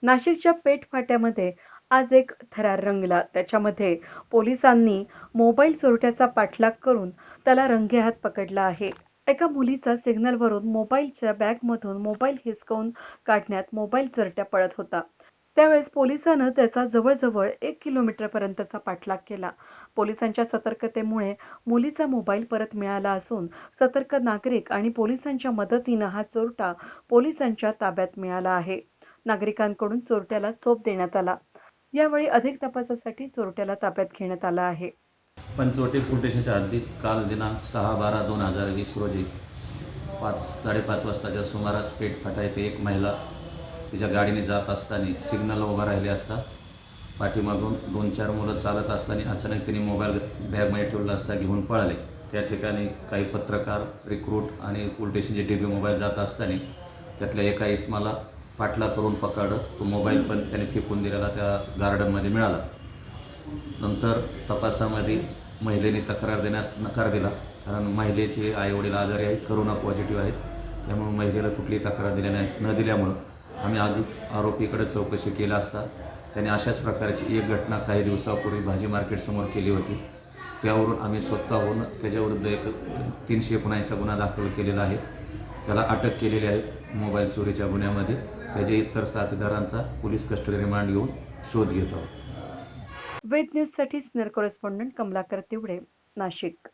नाशिकच्या पेठ फाट्यामध्ये आज एक थरार रंगला. त्याच्यामध्ये पोलिसांनी मोबाईल चोरट्याचा पाठलाग करून त्याला रंगेहात पकडला आहे. एका मुलीचा सिग्नलवरून मोबाईलच्या बॅगमधून मोबाईल हिसकावून काढण्यात मोबाईल चोरटा पळत होता. त्यावेळेस पोलिसांनी त्याचा जवळजवळ 1 किलोमीटरपर्यंतचा पाठलाग केला. पोलिसांच्या सतर्कतेमुळे मुलीचा मोबाईल परत मिळाला असून सतर्क नागरिक आणि पोलिसांच्या मदतीनं हा चोरटा पोलिसांच्या ताब्यात मिळाला आहे. नागरिकांकडून चोरट्याला चोप देण्यात आला. यावेळी अधिक तपासासाठी चोरट्याला ताब्यात घेण्यात आलं आहे. पंचवटी पोलीस स्टेशनच्या हद्दीत काल दिनांक 6/12/2020 रोजी 5:30 वाजताच्या सुमारास पेठ फाटा येथे एक महिला तिच्या गाडीने जात असताना सिग्नलला उभा राहिली असता पाठीमागून 2-4 मुलं चालत असताना अचानक तिने मोबाईल बॅगमध्ये ठेवला असता घेऊन पळाले. त्या ठिकाणी काही पत्रकार, रिक्रूट आणि पोलीस स्टेशनचे DB मोबाईल जात असताना त्यातल्या एका इसमाला पाठलाग करून पकडलं. तो मोबाईल पण त्याने फेकून दिलेला त्या गार्डनमध्ये मिळाला. नंतर तपासामध्ये महिलेने तक्रार देण्यास नकार दिला, कारण महिलेचे आईवडील आजारी आहेत, करोना पॉझिटिव्ह आहेत. त्यामुळे महिलेला कुठलीही तक्रार न दिल्यामुळं आम्ही आरोपीकडे चौकशी केली असता त्याने अशाच प्रकारची एक घटना काही दिवसापूर्वी भाजी मार्केटसमोर केली होती. त्यावरून आम्ही स्वतःहून त्याच्याविरुद्ध एक 379 गुन्हा दाखल केलेला आहे. त्याला अटक केलेली आहे मोबाईल चोरीच्या गुन्ह्यामध्ये. त्याच्या इतर साथीदारांचा पोलीस कस्टडी रिमांड घेऊन शोध घेत आहोत. वेद न्यूजसाठी सिनियर कॉरेस्पॉन्डंट कमलाकर तिवडे, नाशिक.